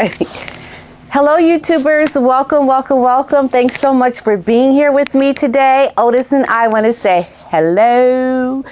Hello, YouTubers. Welcome. Thanks so much for being here with me today. Otis and I want to say hello.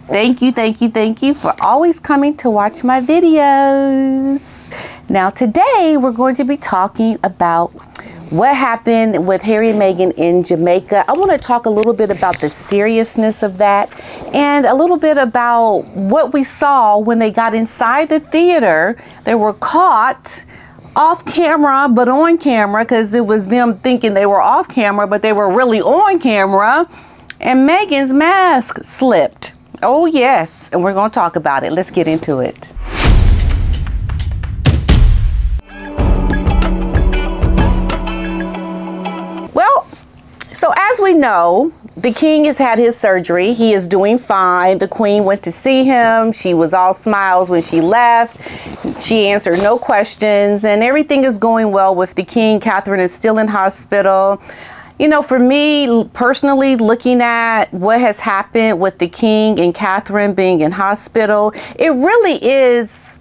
Thank you for always coming to watch my videos. Now, today we're going to be talking about what happened with Harry and Meghan in Jamaica. I want to talk a little bit about the seriousness of that and a little bit about what we saw when they got inside the theater. They were caught off camera, but on camera, because it was them thinking they were off camera, but they were really on camera. And Meghan's mask slipped. Oh, yes. And we're going to talk about it. Let's get into it. Well, so as we know, the king has had his surgery. He is doing fine. The queen went to see him. She was all smiles when she left. She answered no questions, and everything is going well with the king. Catherine is still in hospital. You know, for me personally, looking at what has happened with the king and Catherine being in hospital, it really is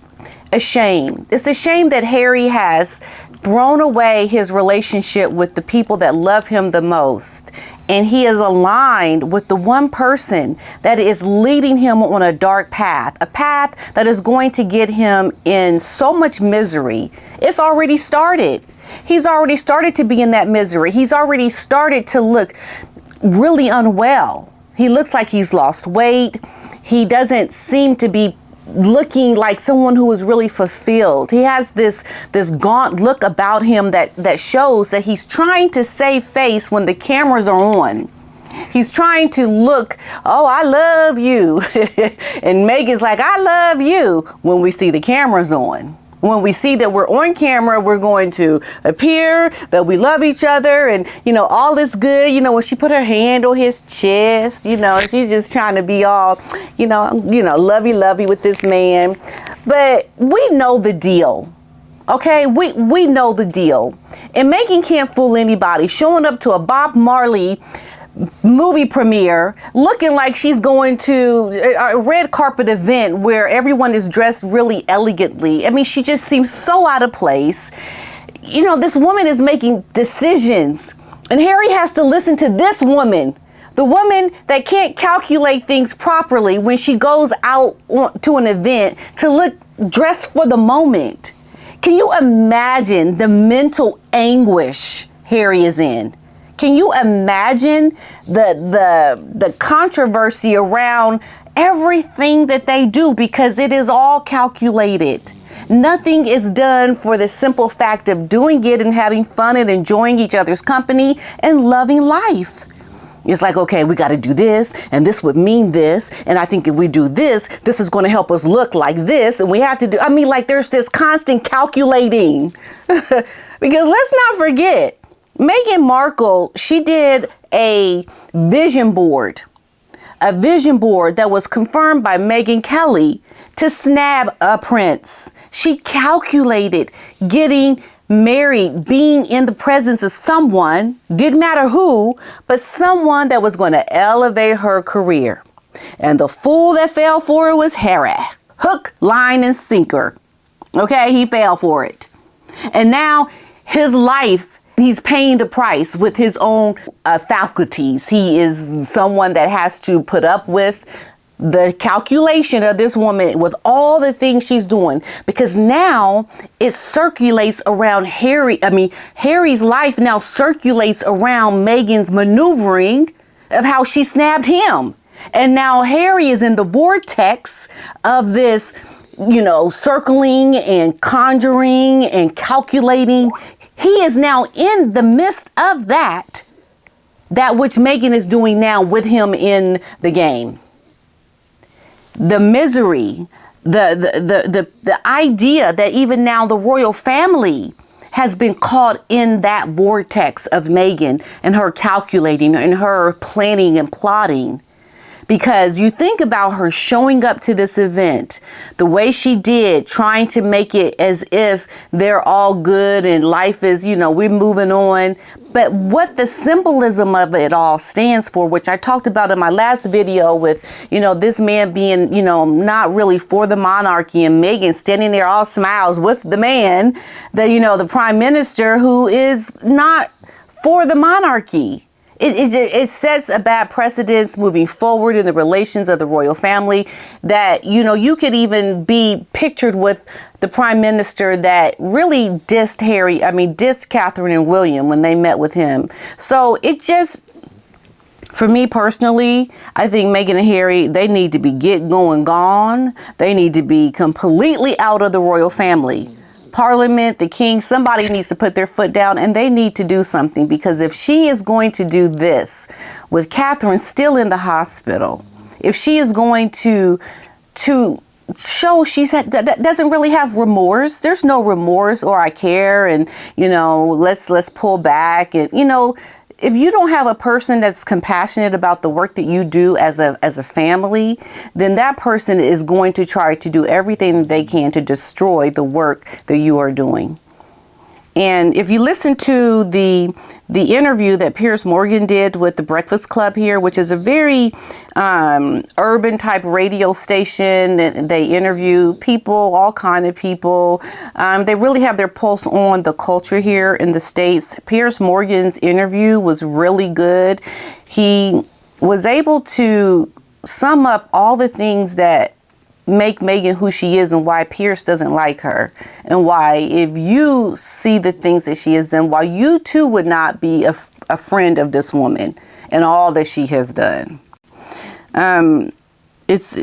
a shame. It's a shame that Harry has thrown away his relationship with the people that love him the most. And he is aligned with the one person that is leading him on a dark path, a path that is going to get him in so much misery. It's already started. He's already started to be in that misery. He's already started to look really unwell. He looks like he's lost weight. He doesn't seem to be looking like someone who is really fulfilled. He has this gaunt look about him that shows that he's trying to save face when the cameras are on. He's trying to look, oh, I love you. And Meghan's like, I love you, when we see the cameras on. When we see that we're on camera, we're going to appear that we love each other and, you know, all is good. You know, when she put her hand on his chest, you know, she's just trying to be all, you know, lovey with this man. But we know the deal. Okay, we know the deal. And Meghan can't fool anybody. Showing up to a Bob Marley movie premiere looking like she's going to a red carpet event where everyone is dressed really elegantly. I mean, she just seems so out of place. You know, this woman is making decisions, and Harry has to listen to this woman, the woman that can't calculate things properly when she goes out to an event to look dressed for the moment. Can you imagine the mental anguish Harry is in? Can you imagine the controversy around everything that they do, because it is all calculated. Nothing is done for the simple fact of doing it and having fun and enjoying each other's company and loving life. It's like, okay, we got to do this, and this would mean this, and I think if we do this, this is going to help us look like this, and we have to do, I mean, like there's this constant calculating. Because let's not forget, Meghan Markle, she did a vision board that was confirmed by Megyn Kelly to snab a prince. She calculated getting married, being in the presence of someone, didn't matter who, but someone that was going to elevate her career. And the fool that fell for it was Harry. Hook, line, and sinker. Okay, he fell for it. And now his life, he's paying the price with his own faculties. He is someone that has to put up with the calculation of this woman with all the things she's doing, because now it circulates around Harry. I mean, Harry's life now circulates around Meghan's maneuvering of how she snabbed him. And now Harry is in the vortex of this, you know, circling and conjuring and calculating. He is now in the midst of that which Meghan is doing now with him in the game. The misery, the idea that even now the royal family has been caught in that vortex of Meghan and her calculating and her planning and plotting. Because you think about her showing up to this event the way she did, trying to make it as if they're all good and life is, we're moving on. But what the symbolism of it all stands for, which I talked about in my last video with, this man being, not really for the monarchy, and Meghan standing there all smiles with the man, the prime minister who is not for the monarchy. It sets a bad precedence moving forward in the relations of the royal family that, you could even be pictured with the prime minister that really dissed Catherine and William when they met with him. So it just, for me personally, I think Meghan and Harry, they need to be gone. They need to be completely out of the royal family. Parliament, the king, somebody needs to put their foot down, and they need to do something, because if she is going to do this with Catherine still in the hospital, if she is going to show doesn't really have remorse, there's no remorse or I care, and let's pull back, and if you don't have a person that's compassionate about the work that you do as a family, then that person is going to try to do everything they can to destroy the work that you are doing. And if you listen to the interview that Piers Morgan did with the Breakfast Club here, which is a very urban type radio station, they interview people, all kind of people. They really have their pulse on the culture here in the States. Piers Morgan's interview was really good. He was able to sum up all the things that make Meghan who she is, and why Piers doesn't like her, and why, if you see the things that she has done, why you too would not be a friend of this woman and all that she has done. It's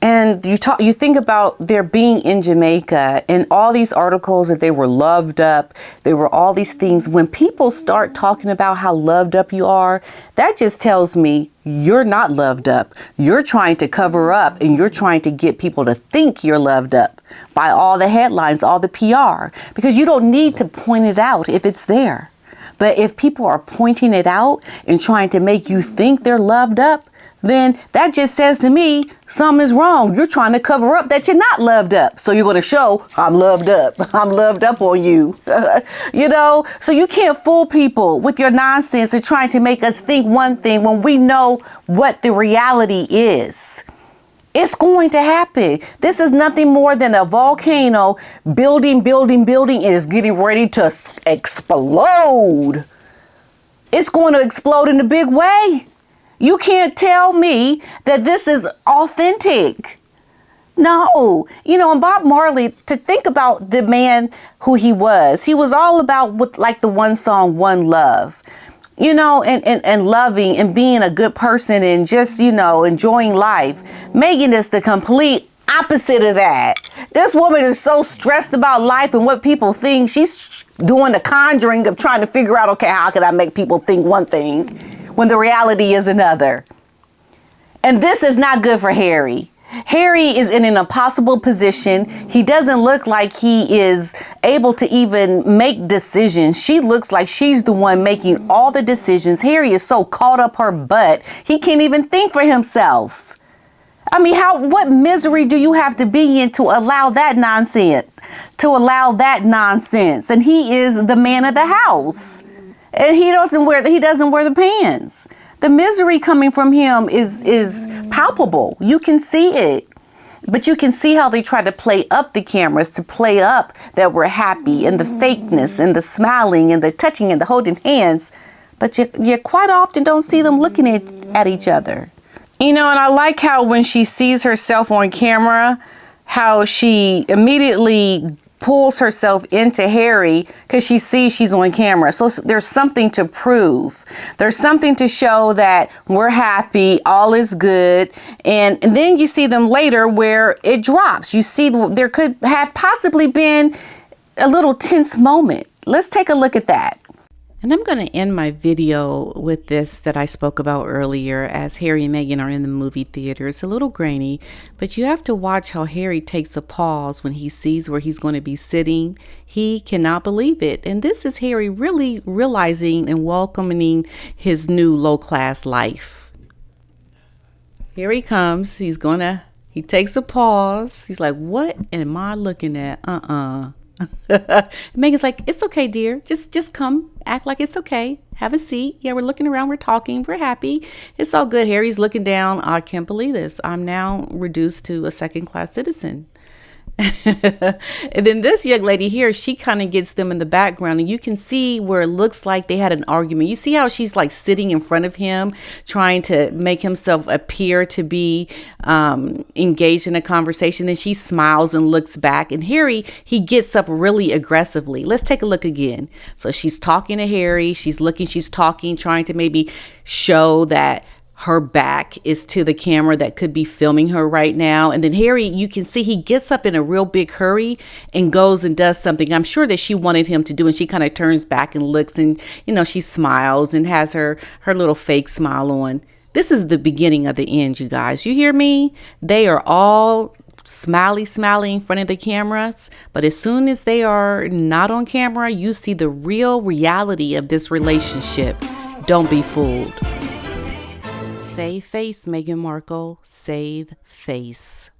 And you think about their being in Jamaica and all these articles that they were loved up. There were all these things. When people start talking about how loved up you are, that just tells me you're not loved up. You're trying to cover up, and you're trying to get people to think you're loved up by all the headlines, all the PR, because you don't need to point it out if it's there. But if people are pointing it out and trying to make you think they're loved up, then that just says to me something is wrong. You're trying to cover up that you're not loved up. So you're going to show I'm loved up. I'm loved up on you. So you can't fool people with your nonsense and trying to make us think one thing when we know what the reality is. It's going to happen. This is nothing more than a volcano building, and is getting ready to explode. It's going to explode in a big way. You can't tell me that this is authentic. No. And Bob Marley, to think about the man who he was all about with like the one song, One Love, and loving and being a good person and just, enjoying life. Meghan is the complete opposite of that. This woman is so stressed about life and what people think. She's doing the conjuring of trying to figure out, okay, how can I make people think one thing when the reality is another? And this is not good for Harry. Harry is in an impossible position. He doesn't look like he is able to even make decisions. She looks like she's the one making all the decisions. Harry is so caught up her butt, he can't even think for himself. I mean, what misery do you have to be in to allow that nonsense? And he is the man of the house. And he doesn't wear the pants. The misery coming from him is palpable. You can see it. But you can see how they try to play up the cameras to play up that we're happy, and the fakeness and the smiling and the touching and the holding hands. But you quite often don't see them looking at each other. And I like how when she sees herself on camera, how she immediately pulls herself into Harry because she sees she's on camera. So there's something to prove. There's something to show that we're happy, all is good. And then you see them later where it drops. You see there could have possibly been a little tense moment. Let's take a look at that. And I'm going to end my video with this that I spoke about earlier as Harry and Meghan are in the movie theater. It's a little grainy, but you have to watch how Harry takes a pause when he sees where he's going to be sitting. He cannot believe it. And this is Harry really realizing and welcoming his new low-class life. Here he comes. He takes a pause. He's like, what am I looking at? Meghan's like, it's okay, dear. Just come. Act like it's okay. Have a seat. Yeah, we're looking around. We're talking. We're happy. It's all good. Harry's looking down. I can't believe this. I'm now reduced to a second-class citizen. And then this young lady here, she kind of gets them in the background, and you can see where it looks like they had an argument. You see how she's like sitting in front of him, trying to make himself appear to be engaged in a conversation. Then she smiles and looks back, and Harry, he gets up really aggressively. Let's take a look again. So she's talking to Harry. She's talking, trying to maybe show that her back is to the camera that could be filming her right now. And then Harry, you can see he gets up in a real big hurry and goes and does something I'm sure that she wanted him to do. And she kind of turns back and looks, and, she smiles and has her little fake smile on. This is the beginning of the end, you guys. You hear me? They are all smiley in front of the cameras. But as soon as they are not on camera, you see the real reality of this relationship. Don't be fooled. Save face, Meghan Markle. Save face.